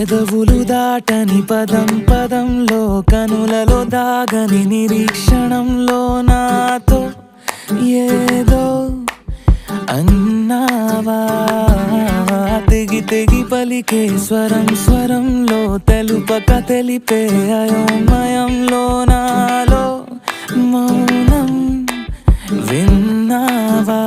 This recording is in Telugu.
పెదవులు దాటని పదం పదంలో కనులలో దాగని నిరీక్షణంలో నాతో ఏదో అన్నావా తెగి తెగి పలికే స్వరం స్వరంలో తెలుపక తెలిపే అయోమయంలో నాలో మౌనం విన్నావా